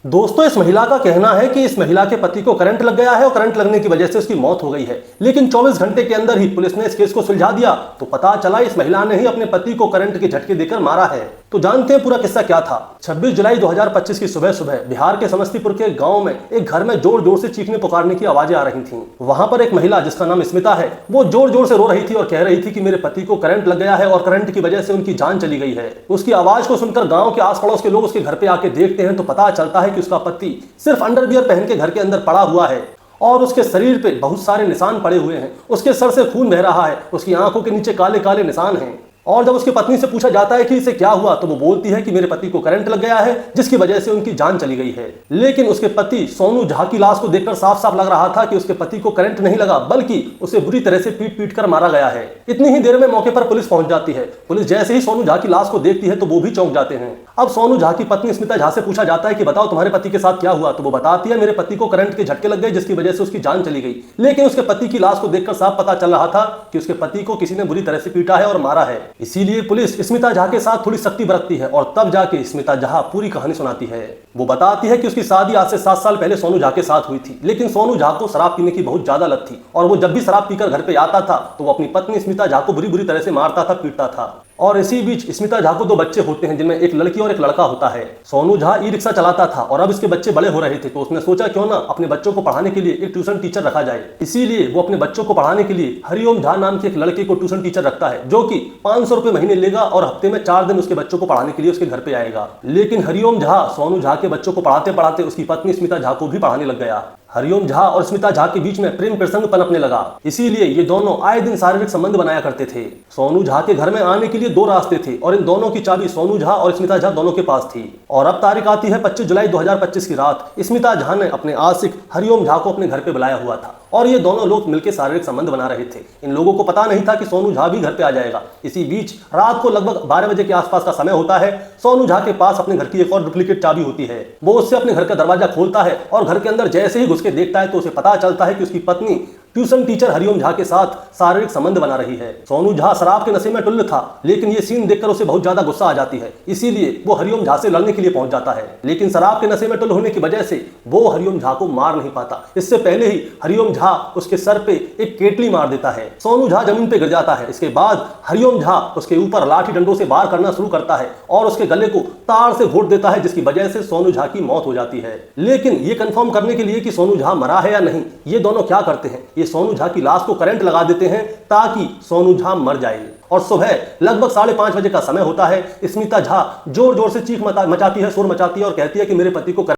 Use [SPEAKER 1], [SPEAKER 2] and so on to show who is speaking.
[SPEAKER 1] दोस्तों, इस महिला का कहना है कि इस महिला के पति को करंट लग गया है और करंट लगने की वजह से उसकी मौत हो गई है। लेकिन 24 घंटे के अंदर ही पुलिस ने इस केस को सुलझा दिया तो पता चला इस महिला ने ही अपने पति को करंट के झटके देकर मारा है। तो जानते हैं पूरा किस्सा क्या था। 26 जुलाई 2025 की सुबह सुबह बिहार के समस्तीपुर के गांव में एक घर में जोर जोर से चीखने पुकारने की आवाजें आ रही थीं। वहां पर एक महिला जिसका नाम स्मिता है, वो जोर जोर से रो रही थी और कह रही थी कि मेरे पति को करंट लग गया है और करंट की वजह से उनकी जान चली गई है। उसकी आवाज को सुनकर गांव के आस पड़ोस के लोग उसके घर पे आके देखते हैं तो पता चलता है कि उसका पति सिर्फ अंडरवियर पहन के घर के अंदर पड़ा हुआ है और उसके शरीर पे बहुत सारे निशान पड़े हुए हैं। उसके सर से खून बह रहा है, उसकी आंखों के नीचे काले काले निशान हैं। और जब उसकी पत्नी से पूछा जाता है कि इसे क्या हुआ तो वो बोलती है कि मेरे पति को करंट लग गया है जिसकी वजह से उनकी जान चली गई है। लेकिन उसके पति सोनू झा की लाश को देखकर साफ साफ लग रहा था कि उसके पति को करंट नहीं लगा बल्कि उसे बुरी तरह से पीट पीट कर मारा गया है। इतनी ही देर में मौके पर पुलिस पहुंच जाती है। पुलिस जैसे ही सोनू झा की लाश को देखती है तो वो भी चौंक जाते हैं। अब सोनू झा की पत्नी स्मिता झा से पूछा जाता है कि बताओ तुम्हारे पति के साथ क्या हुआ, तो वो बताती है मेरे पति को करंट के झटके लग गए जिसकी वजह से उसकी जान चली गई। लेकिन उसके पति की लाश को देखकर साफ पता चल रहा था कि उसके पति को किसी ने बुरी तरह से पीटा है और मारा है। इसीलिए पुलिस स्मिता झा के साथ थोड़ी सख्ती बरतती है और तब जाके स्मिता झा पूरी कहानी सुनाती है। वो बताती है कि उसकी शादी आज से 7 साल पहले सोनू झा के साथ हुई थी, लेकिन सोनू झा को शराब पीने की बहुत ज्यादा लत थी और वो जब भी शराब पीकर घर पे आता था तो वो अपनी पत्नी स्मिता झा को बुरी बुरी तरह से मारता था, पीटता था। और इसी बीच स्मिता झा को 2 बच्चे होते हैं जिनमें एक लड़की और एक लड़का होता है। सोनू झा ई रिक्शा चलाता था और अब इसके बच्चे बड़े हो रहे थे तो उसने सोचा क्यों ना अपने बच्चों को पढ़ाने के लिए एक ट्यूशन टीचर रखा जाए। इसीलिए वो अपने बच्चों को पढ़ाने के लिए हरिओम झा नाम के एक लड़के को ट्यूशन टीचर रखता है जो कि 500 रुपए महीने लेगा और हफ्ते में 4 दिन उसके बच्चों को पढ़ाने के लिए उसके घर पे आएगा। लेकिन हरिओम झा सोनू झा के बच्चों को पढ़ाते पढ़ाते उसकी पत्नी स्मिता झा को भी पढ़ाने लग गया। हरिओम झा और स्मिता झा के बीच में प्रेम प्रसंग पनपने लगा। इसीलिए ये दोनों आए दिन शारीरिक संबंध बनाया करते थे। सोनू झा के घर में आने के लिए 2 रास्ते थे और इन दोनों की चाबी सोनू झा और स्मिता झा दोनों के पास थी। और अब तारीख आती है 25 जुलाई 2025 की रात। स्मिता झा ने अपने आशिक हरिओम झा को अपने घर पे बुलाया हुआ था और ये दोनों लोग मिलकर शारीरिक संबंध बना रहे थे। इन लोगों को पता नहीं था कि सोनू झा भी घर पे आ जाएगा। इसी बीच रात को लगभग 12 बजे के आसपास का समय होता है। सोनू झा के पास अपने घर की एक और डुप्लीकेट चाबी होती है। वो उससे अपने घर का दरवाजा खोलता है और घर के अंदर जैसे ही घुस के देखता है तो उसे पता चलता है कि उसकी पत्नी ट्यूशन टीचर हरिओम झा के साथ शारीरिक संबंध बना रही है। सोनू झा शराब के नशे में टुल्ल था, लेकिन ये सीन देखकर उसे बहुत ज्यादा गुस्सा आ जाती है। इसीलिए वो हरिओम झा से लड़ने के लिए पहुंच जाता है, लेकिन शराब के नशे में टुल्ल होने की वजह से वो हरिओम झा को मार नहीं पाता। इससे पहले ही हरिओम झा उसके सर पे एक केतली मार देता है। सोनू झा जमीन पे गिर जाता है। इसके बाद हरिओम झा उसके ऊपर लाठी डंडों से वार करना शुरू करता है और उसके गले को तार से घोट देता है जिसकी वजह से सोनू झा की मौत हो जाती है। लेकिन ये कंफर्म करने के लिए कि सोनू झा मरा है या नहीं, ये दोनों क्या करते हैं, ये सोनू झा की लाश को करंट लगा देते हैं ताकि सोनू झा मर जाए। और सुबह लगभग 5:30 बजे का समय होता है। स्मिता झा जोर जोर से चीख मचाती है, शोर मचाती है और कहती है कि मेरे पति को